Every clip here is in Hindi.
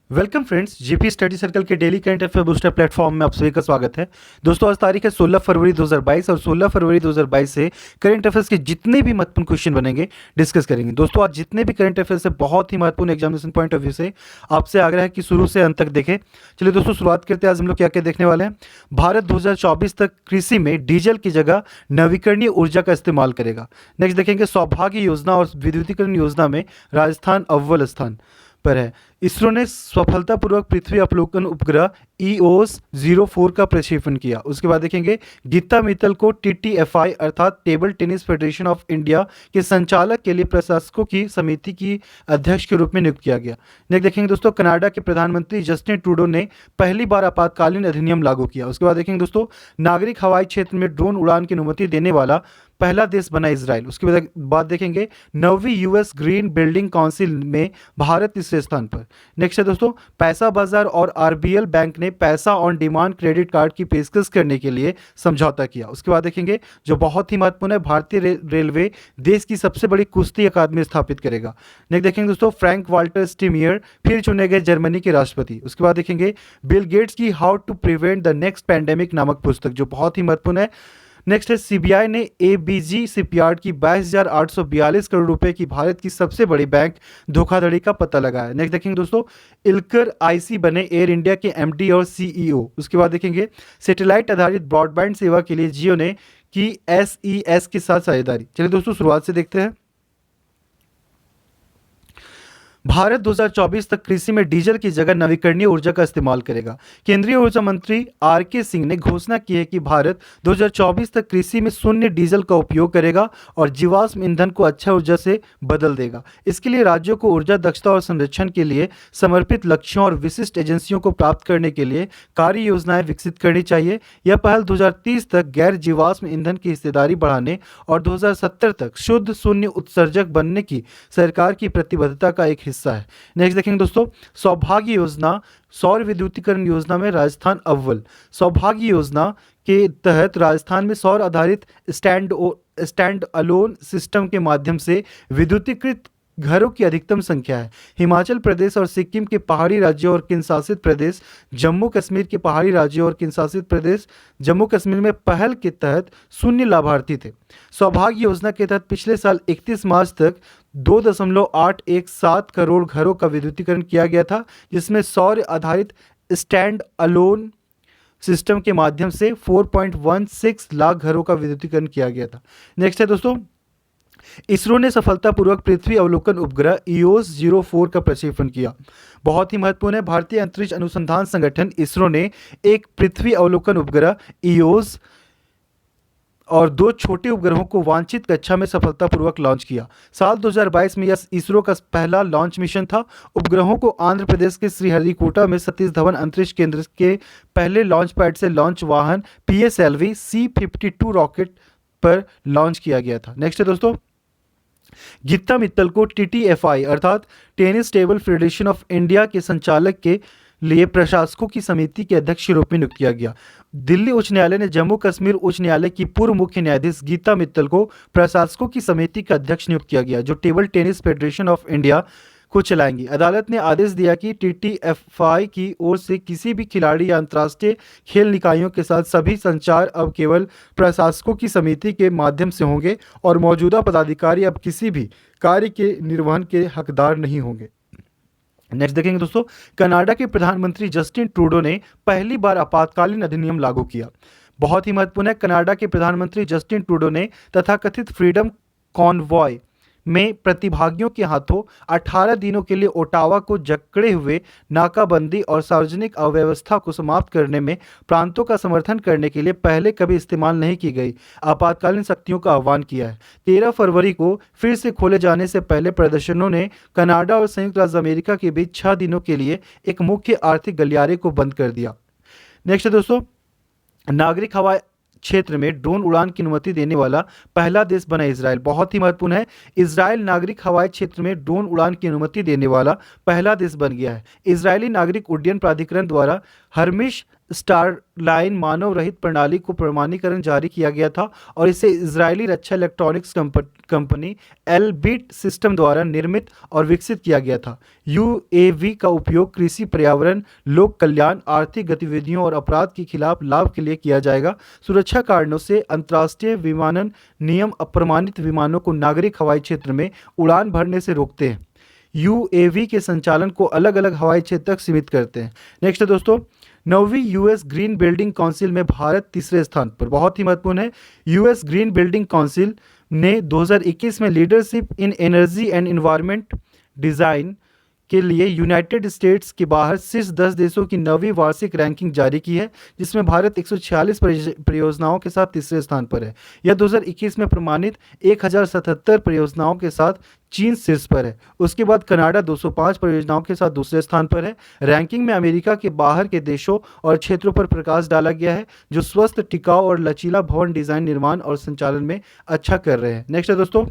Welcome friends, GP study circle के daily current affair booster platform में आप सभी का स्वागत है। दोस्तों, आज तारीख है 16 फरवरी 2022 और 16 फरवरी 2022 से करंट अफेयर्स के जितने भी महत्वपूर्ण क्वेश्चन बनेंगे डिस्कस करेंगे। दोस्तों, आज जितने भी करंट अफेयर्स है बहुत ही महत्वपूर्ण एग्जामिनेशन पॉइंट ऑफ व्यू से आपसे आग्रह है कि शुरू से अंत तक देखें। चलिए दोस्तों, शुरुआत करते हैं। आज हम लोग क्या क्या देखने वाले हैं। भारत 2024 तक कृषि में डीजल की जगह नवीकरणीय ऊर्जा का इस्तेमाल करेगा। नेक्स्ट देखेंगे, सौभाग्य योजना और विद्युतीकरण योजना में राजस्थान अव्वल स्थान पर है। इसरो ने सफलतापूर्वक पृथ्वी अवलोकन उपग्रह EOS-04 का प्रक्षेपण किया। उसके बाद देखेंगे, गीता मित्तल को TTFI अर्थात table tennis federation of India के संचालक के लिए प्रशासकों की समिति की अध्यक्ष के रूप में नियुक्त किया गया। नेक्स्ट देखेंगे दोस्तों, कनाडा के प्रधानमंत्री जस्टिन ट्रूडो ने पहली बार आपातकालीन अधिनियम लागू किया। उसके बाद देखेंगे दोस्तों, नागरिक हवाई क्षेत्र में ड्रोन उड़ान की अनुमति देने वाला पहला देश बना इजराइल। उसके बाद देखेंगे, 9वीं US ग्रीन बिल्डिंग काउंसिल में भारत तीसरे स्थान पर। नेक्स्ट है दोस्तों, पैसा बाजार और RBL बैंक ने पैसा ऑन डिमांड क्रेडिट कार्ड की पेशकश करने के लिए समझौता किया। उसके बाद देखेंगे, जो बहुत ही महत्वपूर्ण है, भारतीय रेलवे देश की सबसे बड़ी कुश्ती अकादमी स्थापित करेगा। नेक्स्ट देखेंगे दोस्तों, फ्रैंक वाल्टर स्टीमियर फिर चुने गए जर्मनी के राष्ट्रपति। उसके बाद देखेंगे, बिल गेट्स की how to prevent the next pandemic नामक पुस्तक, जो बहुत ही महत्वपूर्ण है। नेक्स्ट है, CBI ने ABG शिपयार्ड की 22,842 करोड़ रुपए की भारत की सबसे बड़ी बैंक धोखाधड़ी का पता लगाया। नेक्स्ट देखेंगे दोस्तों, इल्कर IC बने एयर इंडिया के MD और CEO। उसके बाद देखेंगे, सैटेलाइट आधारित ब्रॉडबैंड सेवा के लिए जियो ने की SES के साथ साझेदारी। चलिए दोस्तों, शुरुआत से देखते हैं। भारत 2024 तक कृषि में डीजल की जगह नवीकरणीय ऊर्जा का इस्तेमाल करेगा। केंद्रीय ऊर्जा मंत्री RK सिंह ने घोषणा की है कि भारत 2024 तक कृषि में शून्य डीजल का उपयोग करेगा और जीवाश्म ईंधन को अक्षय ऊर्जा से बदल देगा। इसके लिए राज्यों को ऊर्जा दक्षता और संरक्षण के लिए समर्पित लक्ष्यों और विशिष्ट एजेंसियों को प्राप्त करने के लिए कार्य योजनाएं विकसित करनी चाहिए। यह पहल 2030 तक गैर जीवाश्म ईंधन की हिस्सेदारी बढ़ाने और 2070 तक शुद्ध शून्य उत्सर्जक बनने की सरकार की प्रतिबद्धता का एक हिस्सा है। नेक्स्ट देखेंगे दोस्तों, सौभाग्य योजना सौर विद्युतीकरण योजना में राजस्थान अव्वल। सौभाग्य योजना के तहत राजस्थान में सौर आधारित स्टैंड अलोन सिस्टम के माध्यम से विद्युतीकृत घरों की अधिकतम संख्या है। हिमाचल प्रदेश और सिक्किम के पहाड़ी राज्यों और केंद्रशासित प्रदेश जम्मू कश्मीर के पहाड़ी राज्यों और केंद्रशासित प्रदेश जम्मू कश्मीर में पहल के तहत शून्य लाभार्थी थे। सौभाग्य योजना के तहत पिछले साल 31 मार्च तक 2.817 करोड़ घरों का विद्युतीकरण किया गया था, जिसमें सौर आधारित स्टैंड अलोन सिस्टम के माध्यम से 4.16 लाख घरों का विद्युतीकरण किया गया था। नेक्स्ट है दोस्तों, इसरो ने सफलतापूर्वक पृथ्वी अवलोकन उपग्रह EOS-04 का प्रक्षेपण किया। बहुत ही महत्वपूर्ण है, भारतीय अंतरिक्ष अनुसंधान संगठन इसरो ने एक पृथ्वी अवलोकन उपग्रह EOS और 2 छोटे उपग्रहों को वांछित कक्षा में सफलतापूर्वक लॉन्च किया। साल 2022 में यह इसरो का पहला लॉन्च मिशन था। उपग्रहों को आंध्र प्रदेश के श्रीहरिकोटा में सतीश धवन अंतरिक्ष केंद्र के पहले लॉन्च पैड से लॉन्च वाहन PSLV C-52 रॉकेट पर लॉन्च किया गया था। नेक्स्ट है दोस्तों, गीता मित्तल को TTFI अर्थात tennis table federation of India के संचालक के लिए प्रशासकों की समिति के अध्यक्ष के रूप में नियुक्त किया गया। दिल्ली उच्च न्यायालय ने जम्मू कश्मीर उच्च न्यायालय की पूर्व मुख्य न्यायाधीश गीता मित्तल को प्रशासकों की समिति का अध्यक्ष नियुक्त किया गया, जो table tennis federation of India को चलाएंगी। अदालत ने आदेश दिया कि TTFI की ओर से किसी भी खिलाड़ी या अंतर्राष्ट्रीय खेल निकायों के साथ सभी संचार अब केवल प्रशासकों की समिति के माध्यम से होंगे और मौजूदा पदाधिकारी अब किसी भी कार्य के निर्वहन के हकदार नहीं होंगे। नेक्स्ट देखेंगे दोस्तों, कनाडा के प्रधानमंत्री जस्टिन ट्रूडो ने पहली बार आपातकालीन अधिनियम लागू किया। बहुत ही महत्वपूर्ण है, कनाडा के प्रधानमंत्री जस्टिन ट्रूडो ने तथाकथित फ्रीडम कॉन्वॉय में प्रतिभागियों के हाथों 18 दिनों के लिए ओटावा को जकड़े हुए नाकाबंदी और सार्वजनिक अव्यवस्था को समाप्त करने में प्रांतों का समर्थन करने के लिए पहले कभी इस्तेमाल नहीं की गई आपातकालीन शक्तियों का आह्वान किया है। 13 फरवरी को फिर से खोले जाने से पहले प्रदर्शनों ने कनाडा और संयुक्त राज्य अमेरिका के बीच 6 दिनों के लिए एक मुख्य आर्थिक गलियारे को बंद कर दिया। नेक्स्ट है दोस्तों, नागरिक हवाई क्षेत्र में ड्रोन उड़ान की अनुमति देने वाला पहला देश बना इजराइल। बहुत ही महत्वपूर्ण है, इजराइल नागरिक हवाई क्षेत्र में ड्रोन उड़ान की अनुमति देने वाला पहला देश बन गया है। इजरायली नागरिक उड्डयन प्राधिकरण द्वारा हर्मिश स्टारलाइन मानव रहित प्रणाली को प्रमाणीकरण जारी किया गया था और इसे इजरायली रक्षा इलेक्ट्रॉनिक्स कंपनी एलबिट सिस्टम द्वारा निर्मित और विकसित किया गया था। यूएवी का उपयोग कृषि, पर्यावरण, लोक कल्याण, आर्थिक गतिविधियों और अपराध के खिलाफ लाभ के लिए किया जाएगा। सुरक्षा कारणों से अंतर्राष्ट्रीय विमानन नियम अप्रमाणित विमानों को नागरिक हवाई क्षेत्र में उड़ान भरने से रोकते हैं। यूएवी के संचालन को अलग अलग हवाई क्षेत्र तक सीमित करते हैं। नेक्स्ट है दोस्तों, 9वीं यूएस ग्रीन बिल्डिंग काउंसिल में भारत तीसरे स्थान पर, बहुत ही महत्वपूर्ण है। यूएस ग्रीन बिल्डिंग काउंसिल ने 2021 में leadership in energy and environment design के लिए यूनाइटेड स्टेट्स के बाहर शीर्ष 10 देशों की 9वीं वार्षिक रैंकिंग जारी की है, जिसमें भारत 146 परियोजनाओं के साथ तीसरे स्थान पर है। यह 2021 में प्रमाणित 1077 परियोजनाओं के साथ चीन शीर्ष पर है। उसके बाद कनाडा 205 परियोजनाओं के साथ दूसरे स्थान पर है। रैंकिंग में अमेरिका के बाहर के देशों और क्षेत्रों पर प्रकाश डाला गया है जो स्वस्थ, टिकाऊ और लचीला भवन डिज़ाइन, निर्माण और संचालन में अच्छा कर रहे हैं। नेक्स्ट है दोस्तों,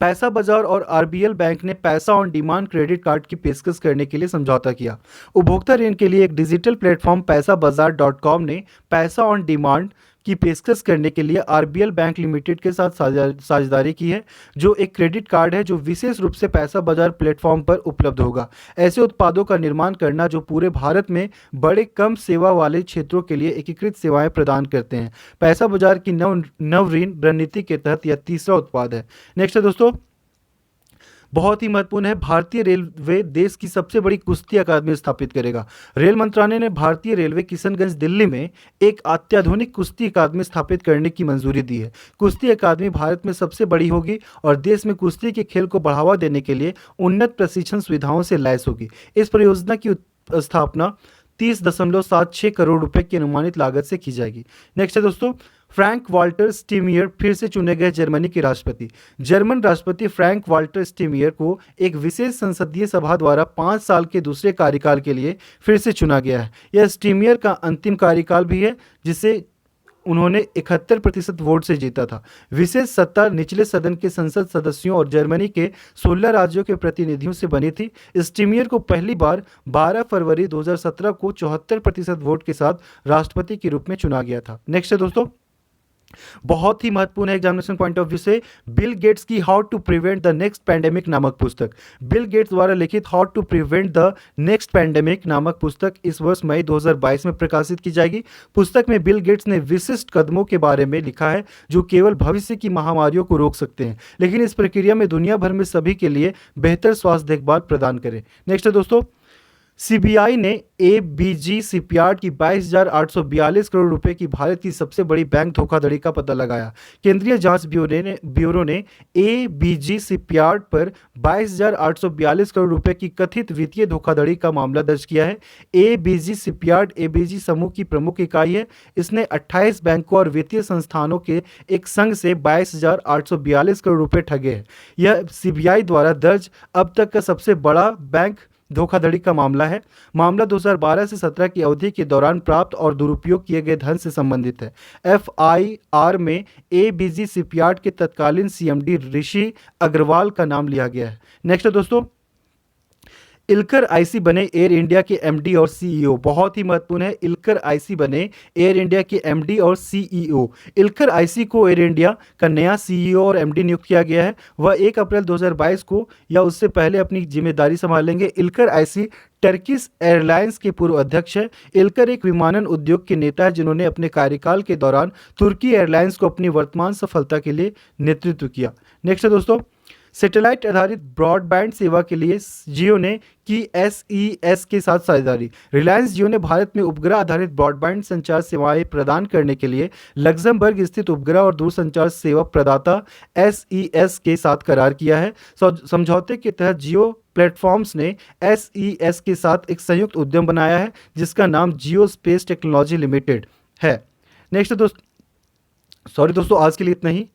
पैसा बाजार और आरबीएल बैंक ने पैसा ऑन डिमांड क्रेडिट कार्ड की पेशकश करने के लिए समझौता किया। उपभोक्ता ऋण के लिए एक डिजिटल प्लेटफॉर्म पैसा बाजार .com ने पैसा ऑन डिमांड की पेशकश करने के लिए आरबीएल बैंक लिमिटेड के साथ साझेदारी की है, जो एक क्रेडिट कार्ड है जो विशेष रूप से पैसा बाजार प्लेटफॉर्म पर उपलब्ध होगा। ऐसे उत्पादों का निर्माण करना जो पूरे भारत में बड़े कम सेवा वाले क्षेत्रों के लिए एकीकृत सेवाएं प्रदान करते हैं। पैसा बाजार की नव ऋण रणनीति के तहत यह तीसरा उत्पाद है। नेक्स्ट है दोस्तों, बहुत ही महत्वपूर्ण है, भारतीय रेलवे देश की सबसे बड़ी कुश्ती अकादमी स्थापित करेगा। रेल मंत्रालय ने भारतीय रेलवे किशनगंज दिल्ली में एक अत्याधुनिक कुश्ती अकादमी स्थापित करने की मंजूरी दी है। कुश्ती अकादमी भारत में सबसे बड़ी होगी और देश में कुश्ती के खेल को बढ़ावा देने के लिए उन्नत प्रशिक्षण सुविधाओं से लैस होगी। इस परियोजना की स्थापना 30.76 करोड़ रुपए की अनुमानित लागत से की जाएगी। नेक्स्ट है दोस्तों, फ्रैंक वाल्टर स्टीमियर फिर से चुने गए जर्मनी के राष्ट्रपति। जर्मन राष्ट्रपति फ्रैंक वाल्टर स्टीमियर को एक विशेष संसदीय सभा द्वारा 5 साल के दूसरे कार्यकाल के लिए फिर से चुना गया है। यह स्टीमियर का अंतिम कार्यकाल भी है, जिसे उन्होंने 71% वोट से जीता था। विशेष सत्ता निचले सदन के संसद सदस्यों और जर्मनी के 16 राज्यों के प्रतिनिधियों से बनी थी। स्टीमियर को पहली बार 12 फरवरी 2017 को 74% वोट के साथ राष्ट्रपति के रूप में चुना गया था। नेक्स्ट है दोस्तों, बहुत ही महत्वपूर्ण है एग्जामिनेशन पॉइंट ऑफ व्यू से, बिल गेट्स की how to prevent the next pandemic नामक पुस्तक। बिल गेट्स द्वारा लिखित how to prevent the next pandemic नामक पुस्तक इस वर्ष मई 2022 में प्रकाशित की जाएगी। पुस्तक में बिल गेट्स ने विशिष्ट कदमों के बारे में लिखा है जो केवल भविष्य की महामारियों को रोक सकते हैं, लेकिन इस प्रक्रिया में दुनिया भर में सभी के लिए बेहतर स्वास्थ्य देखभाल प्रदान करें। नेक्स्ट है दोस्तों, सीबीआई ने एबीजी शिपयार्ड की 22,842 करोड़ रुपए की भारत की सबसे बड़ी बैंक धोखाधड़ी का पता लगाया। केंद्रीय जांच ब्यूरो ने एबीजी शिपयार्ड पर 22,842 करोड़ रुपए की कथित वित्तीय धोखाधड़ी का मामला दर्ज किया है। एबीजी शिपयार्ड एबीजी समूह की प्रमुख इकाई है। इसने 28 बैंकों और वित्तीय संस्थानों के एक संघ से 22,842 करोड़ रुपए ठगे हैं। यह सीबीआई द्वारा दर्ज अब तक का सबसे बड़ा बैंक धोखाधड़ी का मामला है। मामला 2012 से 17 की अवधि के दौरान प्राप्त और दुरुपयोग किए गए धन से संबंधित है। एफआईआर में एबीजी शिपयार्ड के तत्कालीन सीएमडी ऋषि अग्रवाल का नाम लिया गया है। नेक्स्ट है दोस्तों, इल्कर आईसी बने एयर इंडिया के एमडी और सीईओ। बहुत ही महत्वपूर्ण है, इल्कर आईसी बने एयर इंडिया के एमडी और सीईओ। इल्कर आईसी को एयर इंडिया का नया सीईओ और एमडी नियुक्त किया गया है। वह 1 अप्रैल 2022 को या उससे पहले अपनी जिम्मेदारी संभालेंगे। इल्कर आईसी टर्किश एयरलाइंस के पूर्व अध्यक्ष है। इल्कर एक विमानन उद्योग के नेता है जिन्होंने अपने कार्यकाल के दौरान तुर्की एयरलाइंस को अपनी वर्तमान सफलता के लिए नेतृत्व किया। नेक्स्ट है दोस्तों, सैटेलाइट आधारित ब्रॉडबैंड सेवा के लिए जियो ने की एसईएस के साथ साझेदारी। रिलायंस जियो ने भारत में उपग्रह आधारित ब्रॉडबैंड संचार सेवाएं प्रदान करने के लिए लग्जमबर्ग स्थित उपग्रह और दूरसंचार सेवा प्रदाता एसईएस के साथ करार किया है। समझौते के तहत जियो प्लेटफॉर्म्स ने एसईएस के साथ एक संयुक्त उद्यम बनाया है जिसका नाम जियो स्पेस टेक्नोलॉजी लिमिटेड है। नेक्स्ट दोस्तों, आज के लिए इतना ही।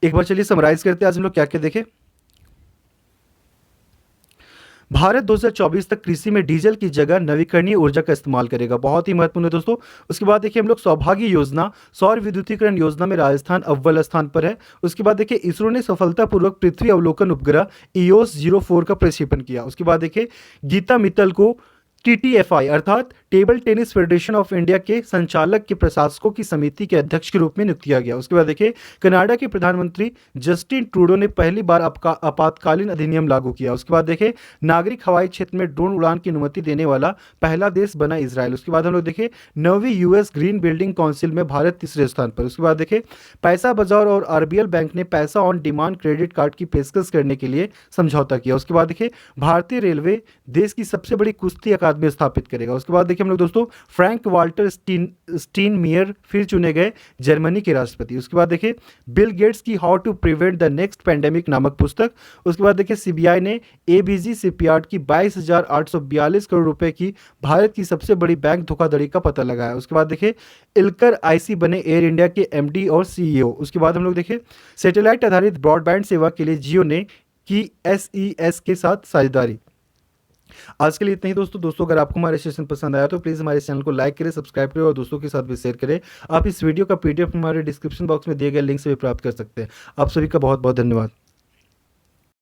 एक बार चलिए समराइज करते हैं आज हम लोग क्या क्या देखें। भारत 2024 तक कृषि में डीजल की जगह नवीकरणीय ऊर्जा का इस्तेमाल करेगा। बहुत ही महत्वपूर्ण है दोस्तों। उसके बाद देखिए हम लोग सौभाग्य योजना सौर विद्युतीकरण योजना में राजस्थान अव्वल स्थान पर है। उसके बाद देखिए इसरो ने सफलतापूर्वक पृथ्वी अवलोकन उपग्रह EOS-04 का प्रक्षेपण किया। उसके बाद देखिए गीता मित्तल को TTFI अर्थात table tennis federation of India के संचालक के प्रशासकों की समिति के अध्यक्ष के रूप में नियुक्त किया गया। उसके बाद देखिए कनाडा के प्रधानमंत्री जस्टिन ट्रूडो ने पहली बार आपातकालीन अधिनियम लागू किया। उसके बाद देखिए नागरिक हवाई क्षेत्र में ड्रोन उड़ान की अनुमति देने वाला पहला देश बना इजराइल। उसके बाद हम लोग देखिए 9वीं यूएस ग्रीन बिल्डिंग काउंसिल में भारत तीसरे स्थान पर। उसके बाद देखिए पैसा बाजार और आरबीएल बैंक ने पैसा ऑन डिमांड क्रेडिट कार्ड की पेशकश करने के लिए समझौता किया। उसके बाद देखिए भारतीय रेलवे देश की सबसे बड़ी कुश्ती अकादमी स्थापित करेगा। उसके बाद देखिए हम लोग दोस्तों फ्रैंक वाल्टर स्टीनमियर फिर चुने गए जर्मनी के राष्ट्रपति। उसके बाद देखिए बिल गेट्स की how to prevent the next pandemic नामक पुस्तक। उसके बाद देखिए सीबीआई ने एबीजी शिपयार्ड की 22,842 करोड़ रुपए की भारत की सबसे बड़ी बैंक धोखाधड़ी का पता लगाया। उसके बाद देखिए इलकर आईसी बने एयर इंडिया के एमडी और सीईओ। उसके बाद हम लोग देखिए सैटेलाइट आधारित ब्रॉडबैंड सेवा के लिए जियो ने की एसईएस के साथ साझेदारी। आज के लिए इतना ही दोस्तों अगर आपको हमारा सेशन पसंद आया तो प्लीज़ हमारे चैनल को लाइक करें, सब्सक्राइब करें और दोस्तों के साथ भी शेयर करें। आप इस वीडियो का पीडीएफ हमारे डिस्क्रिप्शन बॉक्स में दिए गए लिंक से भी प्राप्त कर सकते हैं। आप सभी का बहुत बहुत धन्यवाद।